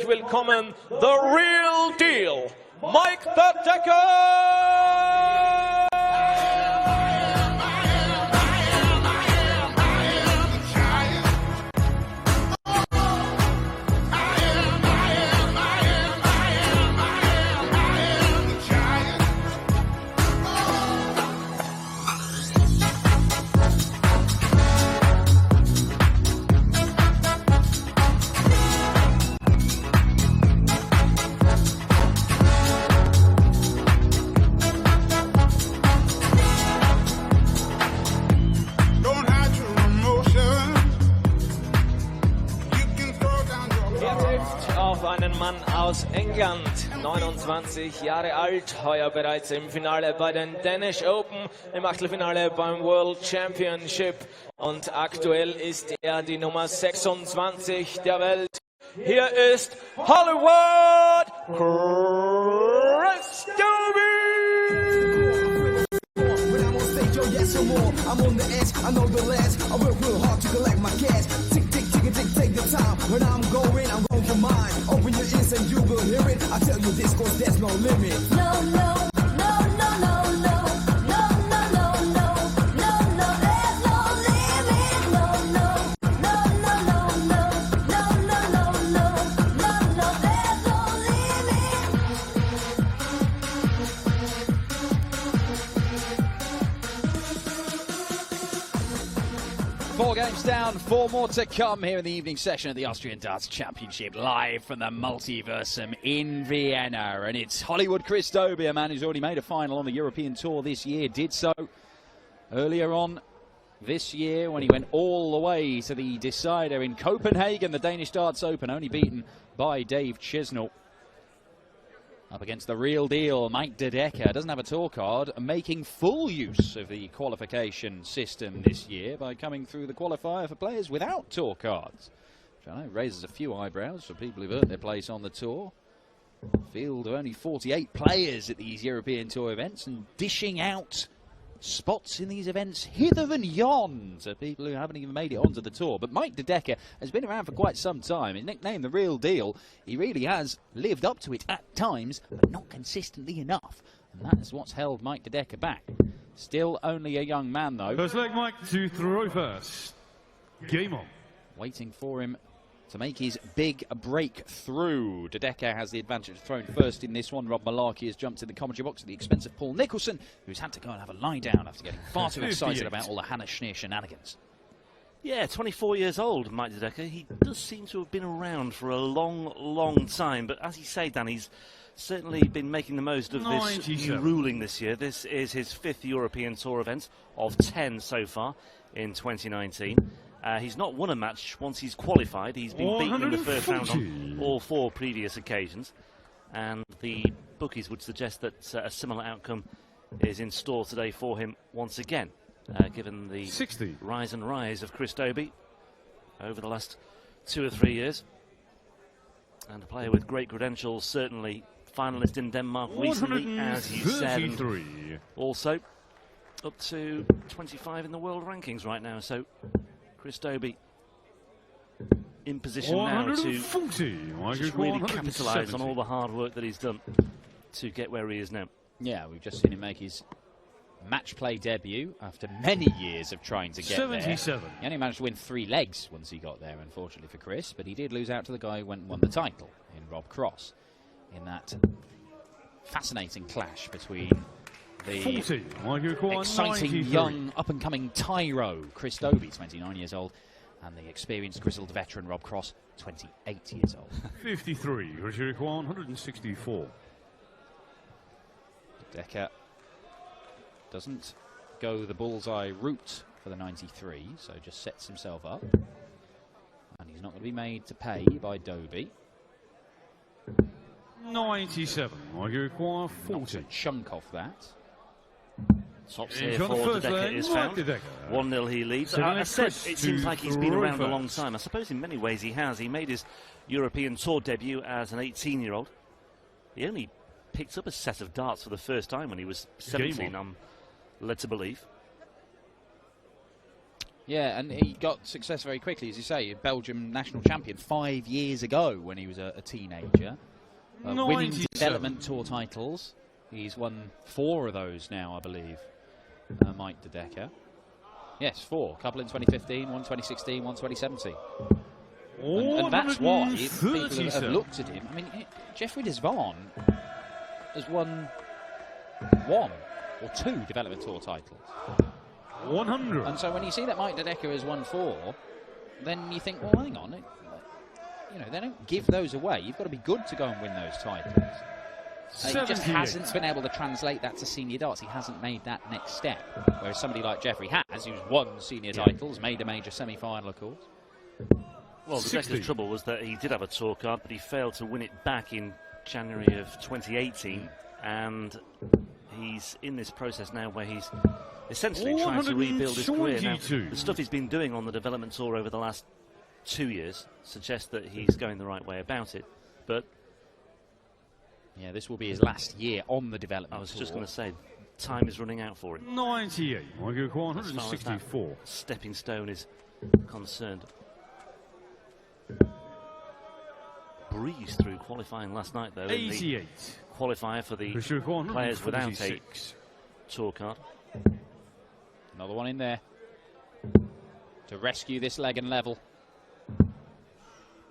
herzlich willkommen, the real deal, Mike the Decker! Auf einen Mann aus England, 29 Jahre alt, heuer bereits im Finale bei den Danish Open, im Achtelfinale beim World Championship und aktuell ist er die Nummer 26 der Welt. Hier ist Hollywood Chris Dobey! I'm on the edge, I know the ledge. I work real hard to collect my cash. Tick, tick, tick, tick, take the time. When I'm going for mine. Open your ears and you will hear it. I tell you this, cause there's no limit. No, no, no, no, no, no. No, no, no, no. No, no, there's no limit. No, no, no, no, no, no. No, no, no, no. No, no, there's no limit. 4 games down, 4 more to come here in the evening session of the Austrian Darts Championship, live from the Multiversum in Vienna. And it's Hollywood Chris Dobey, a man who's already made a final on the European Tour this year, did so earlier on this year when he went all the way to the decider in Copenhagen, the Danish Darts Open, only beaten by Dave Chisnall. Up against the real deal, Mike de Decker doesn't have a tour card, making full use of the qualification system this year by coming through the qualifier for players without tour cards. Which I know raises a few eyebrows for people who've earned their place on the tour. Field of only 48 players at these European Tour events and dishing out spots in these events hither and yon to people who haven't even made it onto the tour. But Mike de Decker has been around for quite some time. His nickname, the real deal, he really has lived up to it at times, but not consistently enough. And that is what's held Mike de Decker back. Still only a young man, though. First leg, Mike to throw first. Game on. Waiting for him to make his big breakthrough. De Decker has the advantage of throwing first in this one. Rob Malarkey has jumped in the commentary box at the expense of Paul Nicholson, who's had to go and have a lie down after getting far too excited about all the Hannah Schneer shenanigans. Yeah, 24 years old, Mike de Decker. He does seem to have been around for a long, long time. But as you say, Dan, he's certainly been making the most of this new ruling this year. This is his 5th European Tour event of 10 so far in 2019. He's not won a match once he's qualified. He's been beaten in the first round on all 4 previous occasions. And the bookies would suggest that a similar outcome is in store today for him once again, given the rise and rise of Chris Dobey over the last 2 or 3 years. And a player with great credentials, certainly finalist in Denmark recently, as you said. And also up to 25 in the world rankings right now. So Chris Dobey in position now to just really capitalise on all the hard work that he's done to get where he is now. Yeah, we've just seen him make his match play debut after many years of trying to get there. He only managed to win 3 legs once he got there, unfortunately for Chris, but he did lose out to the guy who went and won the title in Rob Cross in that fascinating clash between the exciting young up-and-coming tyro Chris Dobey, 29 years old, and the experienced grizzled veteran Rob Cross, 28 years old. 53, 164. Decker doesn't go the bullseye route for the 93, so just sets himself up. And he's not going to be made to pay by Dobey. 97, you require 40. A chunk off that. Tops here for de Decker is found. 1-0 he leads. So I said it seems like he's been around a long time. I suppose in many ways he has. He made his European Tour debut as an 18-year-old. He only picked up a set of darts for the first time when he was 17, I'm led to believe. Yeah, and he got success very quickly, as you say. Belgium national champion 5 years ago when he was a teenager. Winning development tour titles. He's won 4 of those now, I believe. Mike De Decker. Yes, 4. A couple in 2015, one 2016, one 2017. And that's why people have looked at him. I mean, Jeffrey de Zwaan has won 1 or 2 development tour titles. 100. And so when you see that Mike De Decker has won 4, then you think, well, hang on. You know, they don't give those away. You've got to be good to go and win those titles. He just hasn't been able to translate that to senior darts. He hasn't made that next step. Whereas somebody like Jeffrey has, who's won senior titles, made a major semi-final, of course. Well, the Decker's trouble was that he did have a tour card, but he failed to win it back in January of 2018. And he's in this process now where he's essentially trying to rebuild his career. Now, the stuff he's been doing on the development tour over the last 2 years suggests that he's going the right way about it. But yeah, this will be his last year on the development tour. I was just going to say, time is running out for him. 98. I go 164. Stepping stone is concerned. Breezed through qualifying last night, though. 88. In the qualifier for the players without a tour card. Another one in there to rescue this leg and level.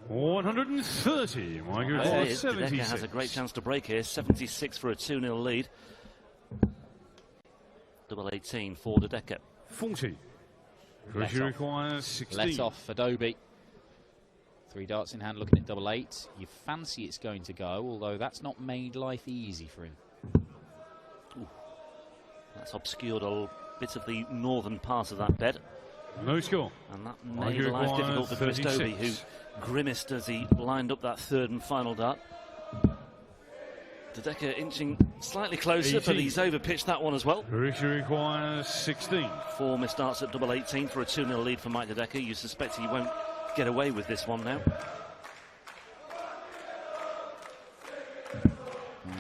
130. Michael 76. Decker has a great chance to break here. 76 for a 2-0 lead. Double 18 for De Decker. 40. Pressure requires 16. Let off for Dobey. 3 darts in hand, looking at double 8. You fancy it's going to go, although that's not made life easy for him. Ooh. That's obscured a bit of the northern part of that bed. No score. And that made life difficult for Chris Dobey, who grimaced as he lined up that 3rd and final dart. De Decker inching slightly closer, 18. but he's overpitched that one as well. Pressure requires 16. 4 missed darts at double 18 for a 2-0 lead for Mike De Decker. You suspect he won't get away with this one now.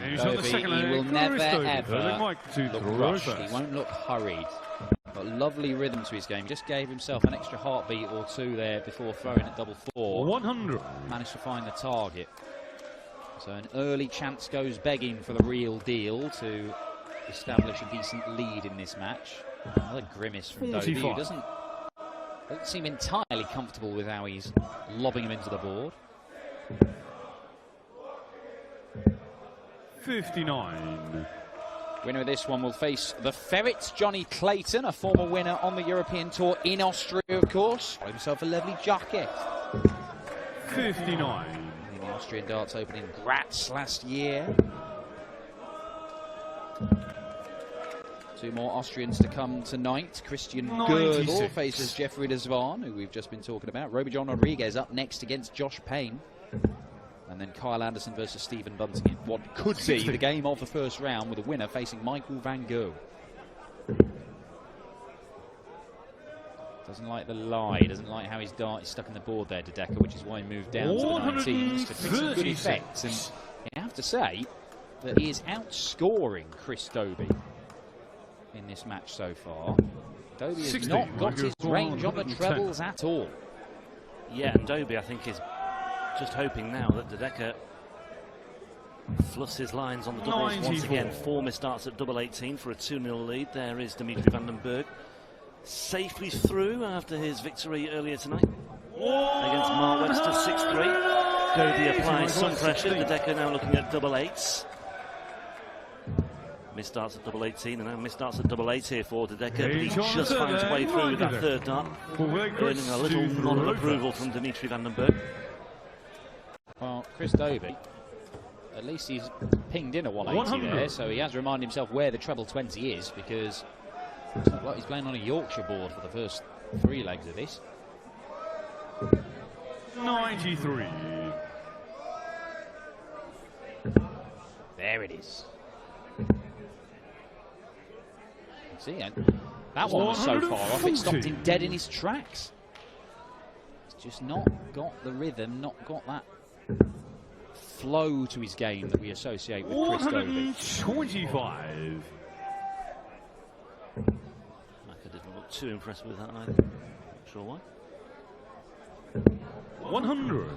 Dobey, he will never ever look rushed. He won't look hurried. Got lovely rhythm to his game. Just gave himself an extra heartbeat or 2 there before throwing at double 4. 100. Managed to find the target. So an early chance goes begging for the real deal to establish a decent lead in this match. Another grimace from Dobey, who doesn't seem entirely comfortable with how he's lobbing him into the board. 59. Winner of this one will face the Ferret, Johnny Clayton, a former winner on the European Tour in Austria, of course. Got himself a lovely jacket. 59. In the Austrian Darts Open in Graz last year. 2 more Austrians to come tonight. Christian Girdle faces Jeffrey de Zwaan, who we've just been talking about. Roby John Rodriguez up next against Josh Payne. And then Kyle Anderson versus Stephen Bunting in what could be the game of the first round, with a winner facing Michael van Gogh. Doesn't like the lie, doesn't like how his dart is stuck in the board there, De Decker, which is why he moved down to the 19s to fix some good effects. And you have to say that he is outscoring Chris Dobey in this match so far. Dobey has not got his range on the trebles at all. Yeah, and Dobey, I think, is just hoping now that De Decker fluffs his lines on the doubles once again. 4 missed darts at double 18 for a 2-0 lead. There is Dimitri van den Berg, safely through after his victory earlier tonight against Mark Webster, 6-3. Dobey applies some pressure. De Decker now looking at double 8s. Missed darts at double 18 and now missed darts at double 8 here for De Decker, but he just finds a way through with that 3rd dart, earning a little nod of approval from Dimitri van den Berg. Well, Chris Dobey, at least he's pinged in a 180 there, so he has reminded himself where the treble 20 is, because it's not like he's playing on a Yorkshire board for the first 3 legs of this. 93. There it is. See, that one was so far off, it stopped him dead in his tracks. He's just not got the rhythm, not got that flow to his game that we associate with Chris Dobey. 125. Maka didn't look too impressed with that either. sure why. 100.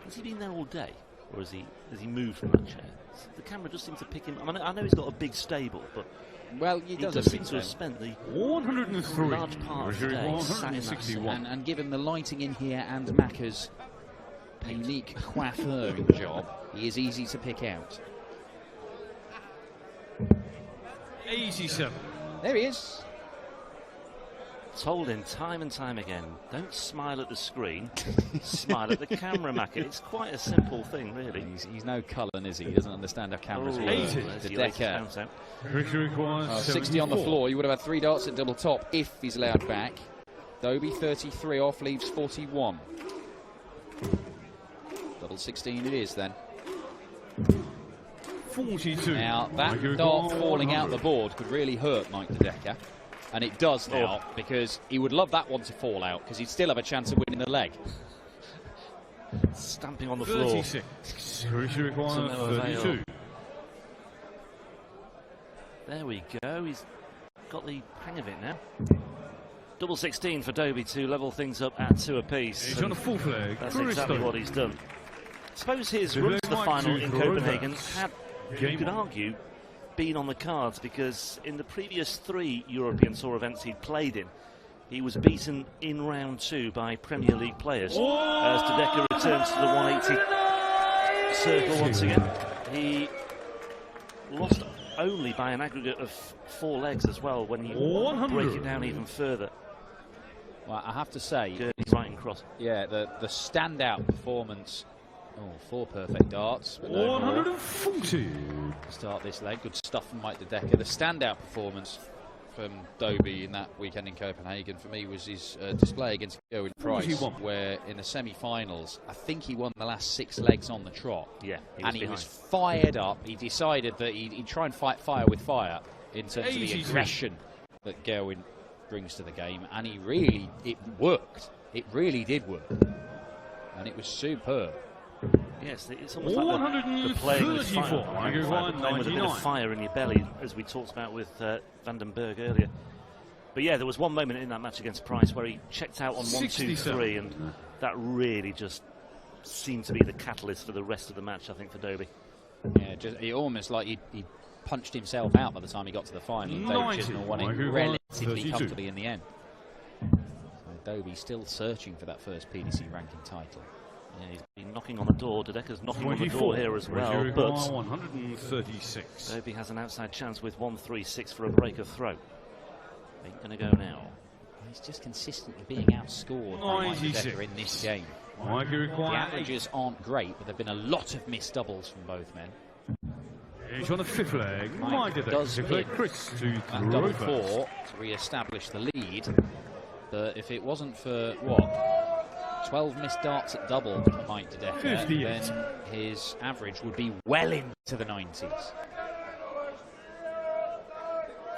Has he been there all day? Or has he moved from that chair? The camera does seem to pick him. I mean, I know he's got a big stable, but he does seem to have spent the 103. large part of the day sat in that seat. And given the lighting in here and Macca's unique coiffeur job, he is easy to pick out. 87. There he is. Told him time and time again, don't smile at the screen, smile at the camera, Macca. It's quite a simple thing, really. He's no Cullen, is he? He doesn't understand how cameras work. 80. The Decker. 60 60 on the floor. You would have had 3 darts at double top if he's allowed back. Dobey 33 off, leaves 41. Double 16 it is then. 42. Now that dart falling out the board could really hurt Mike De Decker. And it does now, because he would love that one to fall out, because he'd still have a chance of winning the leg. Stamping on the floor. 36. Requires 32. There we go. He's got the hang of it now. Double 16 for Dobey to level things up at 2 apiece. He's on a full flag. That's exactly what he's done. I suppose his run to the final in Copenhagen had, you could argue, been on the cards, because in the previous 3 European Tour events he'd played in, he was beaten in round 2 by Premier League players. As De Decker returns to the 180 circle once again. He lost only by an aggregate of 4 legs as well when you break it down even further. Well, I have to say, right and cross. Yeah, the standout performance. 4 perfect darts. But no 140. Start this leg. Good stuff from Mike De Decker. The standout performance from Dobey in that weekend in Copenhagen for me was his display against Gerwyn Price, where in the semi-finals I think he won the last 6 legs on the trot. Yeah, he was fired up. He decided that he'd try and fight fire with fire in terms of the aggression that Gerwyn brings to the game, and it worked. It really did work, and it was superb. Yes, it's almost like the playing with fire, playing with a bit of fire in your belly, as we talked about with Van den Berg earlier. But yeah, there was one moment in that match against Price where he checked out on 1, 2, 3, and that really just seemed to be the catalyst for the rest of the match, I think, for Dobey. Yeah, it almost like he punched himself out by the time he got to the final. Dobey Chisnell won it relatively comfortably in the end. So Dobey still searching for that first PDC ranking title. Yeah, he's been knocking on the door. De Decker's knocking on the door here as well. But 136. Dobey has an outside chance with 136 for a break of throw. Ain't going to go now. He's just consistently being outscored by Mike De Decker in this game. The averages aren't great, but there have been a lot of missed doubles from both men. He's on the 5th leg. Mike does hit Chris to that double 4 to re-establish the lead. But if it wasn't for, 12 missed darts at double for Mike De Decker, then his average would be well into the 90s.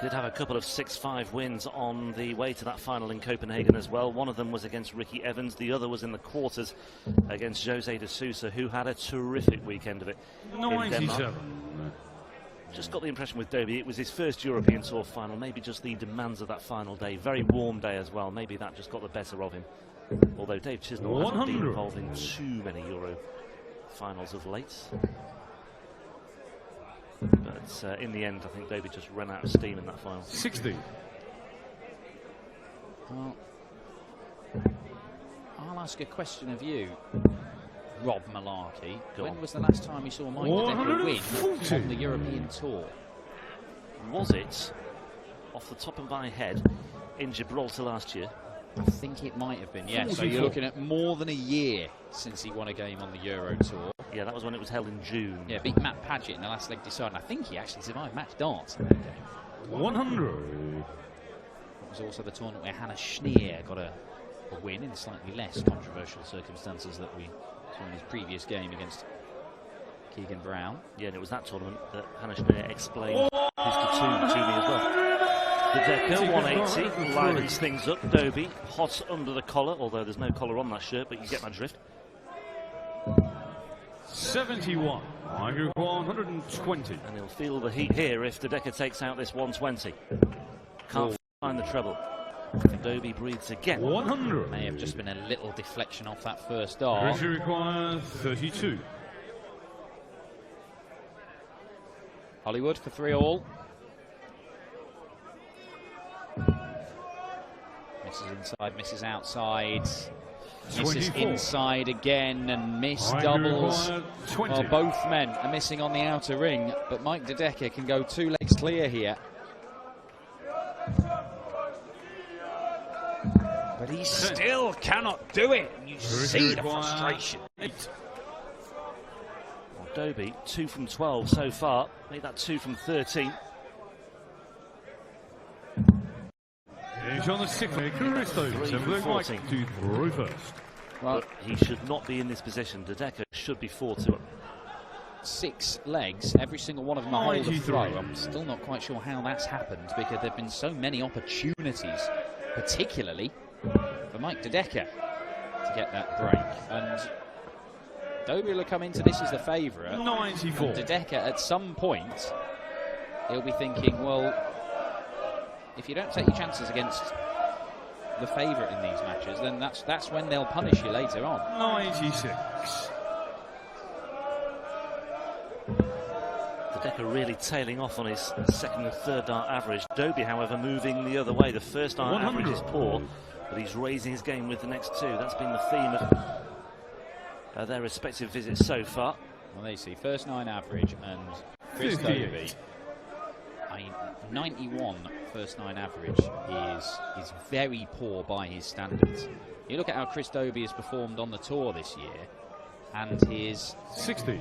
Did have a couple of 6-5 wins on the way to that final in Copenhagen as well. One of them was against Ricky Evans, the other was in the quarters against Jose de Sousa, who had a terrific weekend of it in Denmark. Just got the impression with Dobey, it was his first European Tour final, maybe just the demands of that final day, very warm day as well, maybe that just got the better of him. Although Dave Chisnell hasn't been involved in too many Euro finals of late. But in the end, I think Dobey just ran out of steam in that final. 60. Well, I'll ask a question of you, Rob Malarkey. When was the last time you saw Mike De Decker win on the European Tour? Was it, off the top of my head, in Gibraltar last year? I think it might have been, yeah. So you're looking at more than a year since he won a game on the Euro Tour. Yeah, that was when it was held in June. Yeah, beat Matt Paget in the last leg decider. I think he actually survived match darts in that game. 100. It was also the tournament where Hannah Schneer got a win in slightly less controversial circumstances that we saw in his previous game against Keegan Brown. Yeah, and it was that tournament that Hannah Schneer explained his tattoo to me as well. De Decker, 180, livens things up. Dobey, hot under the collar, although there's no collar on that shirt, but you get my drift. 71. 120. And he'll feel the heat here if De Decker takes out this 120. Can't find the treble. Dobey breathes again. 100. May have just been a little deflection off that first dart. Pressure required 32. Hollywood for 3-all. Misses inside, misses outside. Misses 24. inside again and miss doubles. Well, both men are missing on the outer ring, but Mike De Decker can go 2 legs clear here. But he still cannot do it. You see the frustration. Well, Dobey, 2 from 12 so far. Made that 2 from 13. He's on the 6th leg. Chris Dobey. 3 from 14. To throw first. Well, But he should not be in this position. De Decker should be 4-2 up. 6 legs, every single one of them a hold of throw. I'm still not quite sure how that's happened because there have been so many opportunities, particularly for Mike De Decker to get that break. And Dobey will come into this as the favourite. 94. De Decker, at some point, he'll be thinking, well, if you don't take your chances against the favourite in these matches, then that's when they'll punish you later on. 96. De Decker really tailing off on his 2nd and 3rd dart average. Dobey, however, moving the other way. The first dart 100. average is poor, but he's raising his game with the next 2. That's been the theme of their respective visits so far. Well, there you see, first 9 average and Chris 58. Dobey. 91 first 9 average is very poor by his standards. You look at how Chris Dobey has performed on the tour this year, and his 60.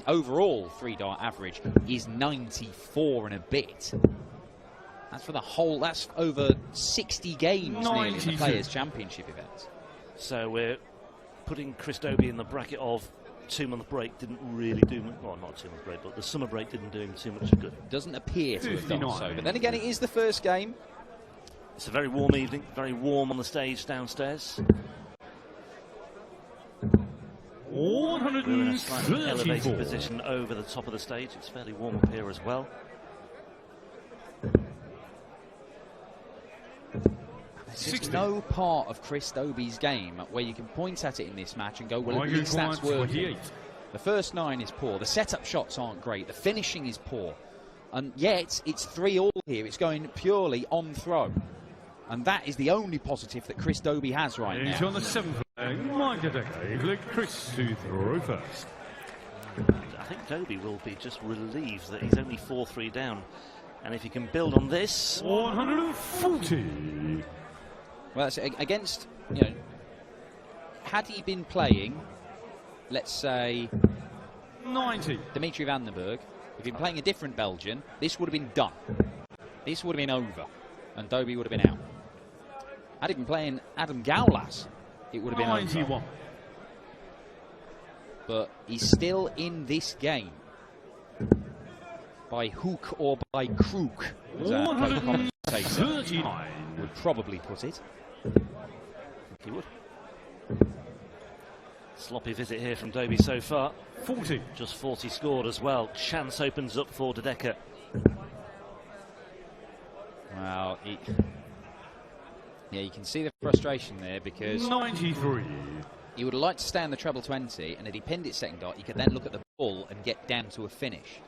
overall 3 dart average is 94 and a bit. That's for the whole. That's over 60 games nearly in the Players' Championship event. So we're putting Chris Dobey in the bracket of 2-month break didn't really do much. Well, not 2-month break, but the summer break didn't do him too much good. Doesn't appear to have done 59. so. But then again, it is the first game. It's a very warm evening, very warm on the stage downstairs. We're in a slightly elevated 134. position over the top of the stage. It's fairly warm up here as well. There's just no part of Chris Dobey's game where you can point at it in this match and go, well, at least that's working. The first 9 is poor. The setup shots aren't great. The finishing is poor. And yet, it's 3-all here. It's going purely on throw. And that is the only positive that Chris Dobey has right He's now. on the 7th leg. Mike De Decker. Chris to throw first. I think Dobey will be just relieved that he's only 4-3 down. And if he can build on this... 140. Well, that's against, you know, had he been playing, let's say, 90. Dimitri van den Berg, if he'd been playing a different Belgian, this would have been done. This would have been over, and Dobey would have been out. Had he been playing Adam Gaulas, it would have been 91. over. But he's still in this game. By hook or by crook, as our commentator 139. would probably put it. He would. Sloppy visit here from Dobey so far. 40. Just 40 scored as well. Chance opens up for De Decker. Well, yeah, you can see the frustration there because 93. he would have liked to stay on the treble 20, and if he pinned it 2nd dot, he could then look at the ball and get down to a finish.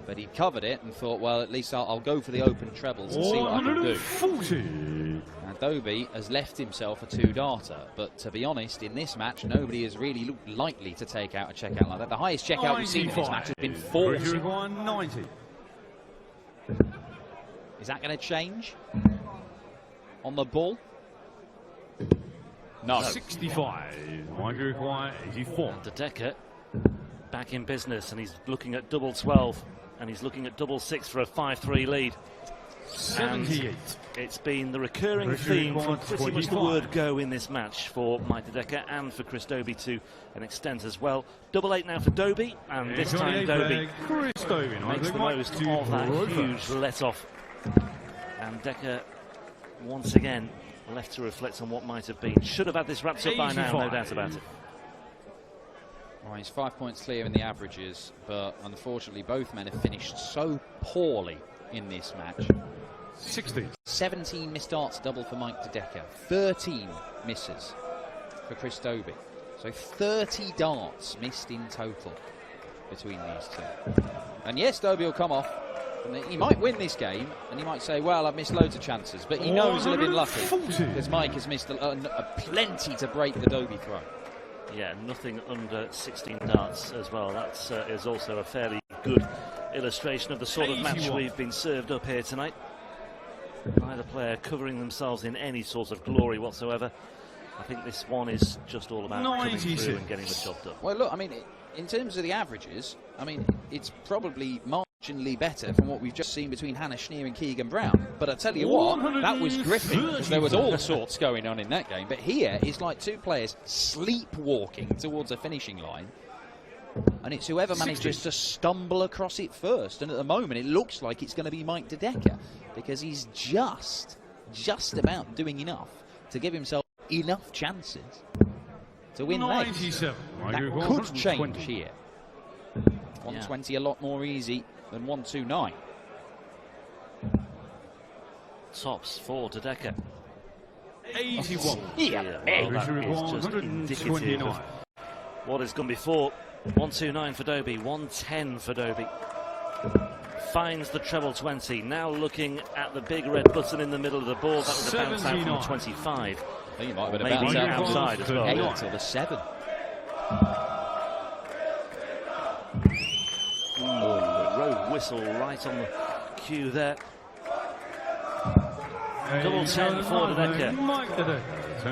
But he covered it and thought, well, at least I'll go for the open trebles and see what I can do. 140. Now, Dobey has left himself a 2-darter, but to be honest, in this match, nobody has really looked likely to take out a checkout like that. The highest checkout we've seen in this match has been 40. 90. Is that going to change on the ball? No. 65. Mike require 84. De Decker back in business, and he's looking at double 12, and he's looking at double 6 for a 5-3 lead. 78. And it's been the recurring Pressure theme from required pretty much the 25. word go in this match for Mike De Decker and for Chris Dobey to an extent as well. Double 8 now for Dobey, and this time Dobey Chris Dobey makes the most of that huge let-off. And Decker, once again, left to reflect on what might have been. Should have had this wrapped up by now, no doubt about it. Well, he's 5 points clear in the averages, but unfortunately both men have finished so poorly in this match 60. 17 missed darts double for Mike De Decker. 13 misses for Chris Dobey. So 30 darts missed in total between these two. And yes, Dobey will come off. And he might win this game, and he might say, well, I've missed loads of chances. But he knows he'll have been lucky, because Mike has missed plenty to break the Dobey throw. Yeah, nothing under 16 darts as well. That is also a fairly good illustration of the sort of match we've been served up here tonight. Neither player covering themselves in any sort of glory whatsoever. I think this one is just all about coming through and getting the job done. Well, look, I mean, in terms of the averages, I mean, it's probably marginally better from what we've just seen between Hannah Schneer and Keegan Brown. But I tell you what, that was gripping, because there was all sorts going on in that game. But here, it's like two players sleepwalking towards a finishing line. And it's whoever manages to stumble across it first. And at the moment, it looks like it's going to be Mike De Decker, because he's just about doing enough to give himself enough chances to win legs. That could change here. 120 a lot more easy than 129. Tops for De Decker. 81. Yeah, well, that is just indicative of what has gone before. 129 for Dobey, 110 for Dobey. Finds the treble 20. Now looking at the big red button in the middle of the board. That was a bounce out from 25. I think it might have been a Maybe bounce out outside as well. 8 or the 7. Road whistle right on the cue there. Double 10 for De Decker.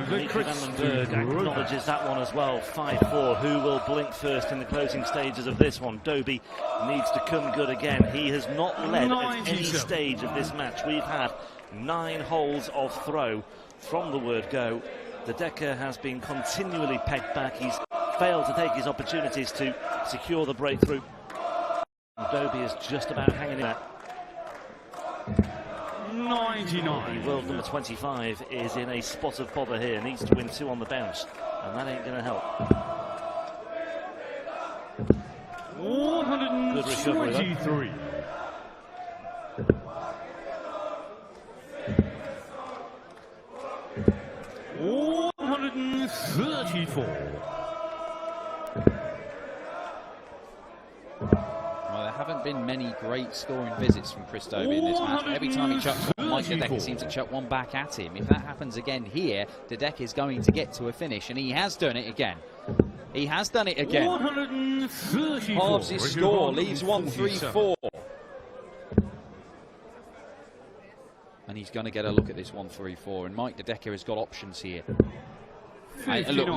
Nicky van den Berg acknowledges that one as well. 5-4. Who will blink first in the closing stages of this one? Dobey needs to come good again. He has not led at any stage of this match. We've had 9 holes of throw from the word go. De Decker has been continually pegged back. He's failed to take his opportunities to secure the breakthrough. Dobey is just about hanging in there. 99. The world number 25 is in a spot of bother here. Needs to win 2 on the bounce, and that ain't going to help. 123. Ooh, 134. Well, there haven't been many great scoring visits from Chris Dobey in this match. Every time he chucks one, Mike De Decker seems to chuck one back at him. If that happens again here, De Decker is going to get to a finish, and he has done it again. He has done it again. 134. Halves his score, leaves 134. And he's going to get a look at this 134, and Mike De Decker has got options here. Look,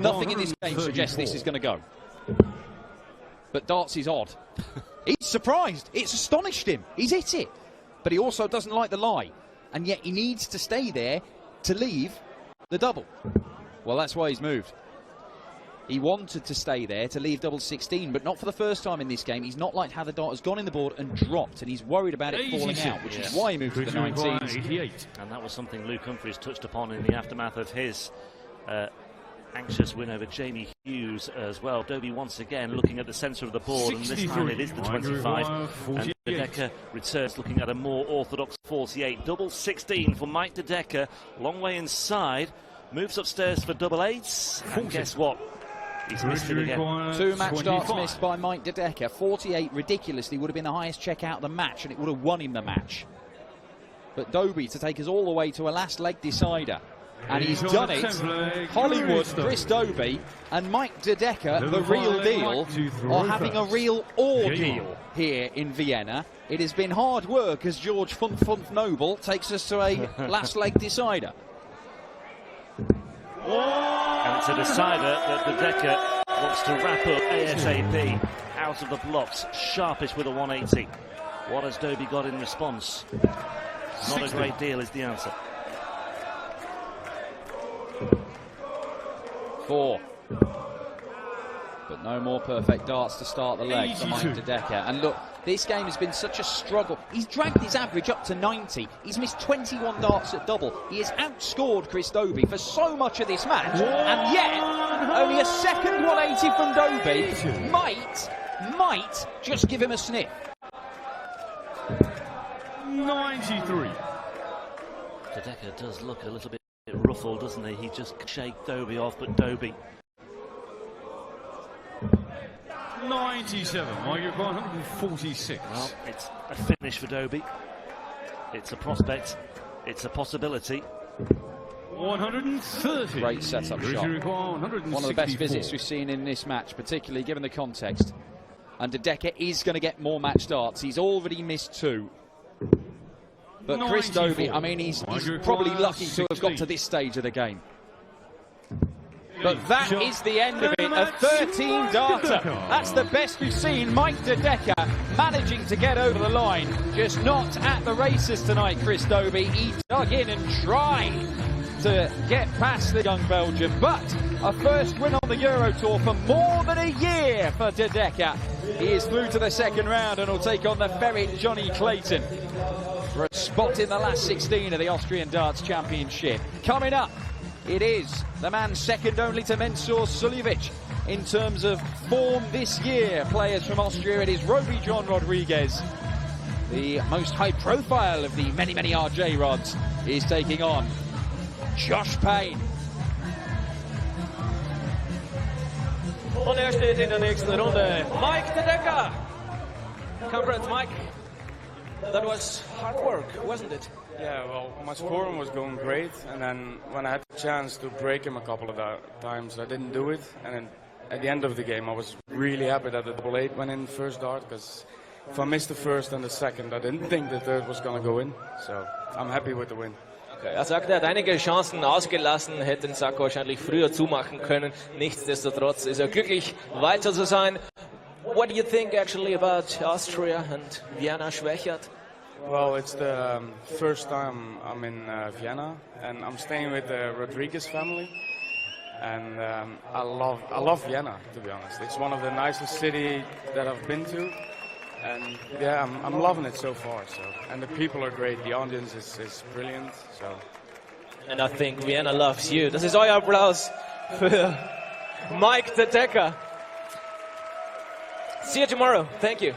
nothing in this game suggests this is going to go. But darts is odd. He's surprised. It's astonished him. He's hit it. But he also doesn't like the lie. And yet he needs to stay there to leave the double. Well, that's why he's moved. He wanted to stay there to leave double 16, but not for the first time in this game. He's not liked how the dart has gone in the board and dropped, and he's worried about it falling out, which is why he moved to the 19s. And that was something Luke Humphries touched upon in the aftermath of his anxious win over Jamie Hughes as well. Dobey once again looking at the centre of the board, and this time it is the 25. And De Decker returns looking at a more orthodox 48. Double 16 for Mike De Decker. Long way inside. Moves upstairs for double 8s. And guess what? He's missed it again. 2 match darts missed by Mike De Decker. 48 ridiculously would have been the highest check out of the match, and it would have won him the match. But Dobey to take us all the way to a last leg decider. And he's done it. Hollywood, Chris Dobey, and Mike De Decker, the real deal, are having a real ordeal here in Vienna. It has been hard work as George Funf Noble takes us to a last leg decider. And it's a decider that De Decker wants to wrap up ASAP out of the blocks. Sharpish with a 180. What has Dobey got in response? Not a great deal is the answer. 4. But no more perfect darts to start the leg for Mike De Decker. And look, this game has been such a struggle. He's dragged his average up to 90. He's missed 21 darts at double. He has outscored Chris Dobey for so much of this match. And yet, only a second 180 from Dobey might just give him a sniff. 93. De Decker does look a little bit ruffled, doesn't he? He just shaked Dobey off, but Dobey. 97. Mike, you've got 146. Well, it's a finish for Dobey. It's a prospect. It's a possibility. 130. Great setup shot. One of the best visits we've seen in this match, particularly given the context. And De Decker is going to get more match starts. He's already missed 2. But Chris Dobey, I mean, he's probably lucky to have got to this stage of the game. But that is the end of it, a 13-darter. That's the best we've seen. Mike De Decker managing to get over the line, just not at the races tonight, Chris Dobey. He dug in and tried to get past the young Belgian, but a first win on the Euro Tour for more than a year for De Decker. He is through to the second round and will take on the ferret Johnny Clayton for a spot in the last 16 of the Austrian Darts Championship. Coming up, it is the man second only to Mensur Suljovic in terms of form this year. Players from Austria, it is Roby John Rodriguez, the most high profile of the many, many RJ rods, is taking on Josh Payne. Und steht in der nächsten Runde Mike De Decker. Congrats, Mike. That was hard work, wasn't it? Yeah, well, my scoring was going great, and then when I had the chance to break him a couple of times, I didn't do it. And then at the end of the game, I was really happy that the double 8 went in first dart, because if I missed the first and the second, I didn't think the third was going to go in. So I'm happy with the win. Okay. Er sagt, er hat einige Chancen ausgelassen, hätte den Sack wahrscheinlich früher zumachen können. Nichtsdestotrotz ist er glücklich, weiter zu sein. What do you think actually about Austria and Vienna Schwächert? Well, it's the first time I'm in Vienna, and I'm staying with the Rodriguez family. And I love Vienna, to be honest. It's one of the nicest cities that I've been to. And yeah, I'm loving it so far. So, and the people are great. The audience is brilliant. So. And I think Vienna loves you. Das ist euer Applaus für Mike De Decker. See you tomorrow. Thank you.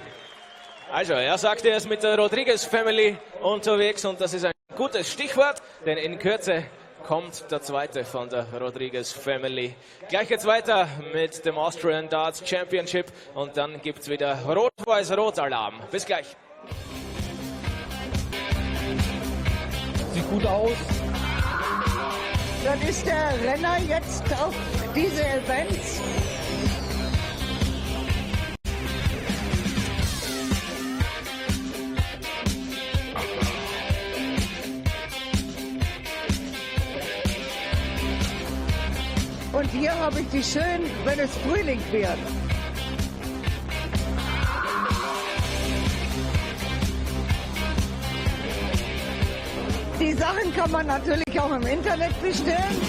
Also, er sagt, er ist mit der Rodriguez Family unterwegs und das ist ein gutes Stichwort, denn in Kürze kommt der zweite von der Rodriguez Family. Gleich geht's weiter mit dem Austrian Darts Championship und dann gibt's wieder Rot-Weiß-Rot-Alarm. Bis gleich. Sieht gut aus. Dann ist der Renner jetzt auf diese Events. Und hier habe ich die schön, wenn es Frühling wird. Die Sachen kann man natürlich auch im Internet bestellen.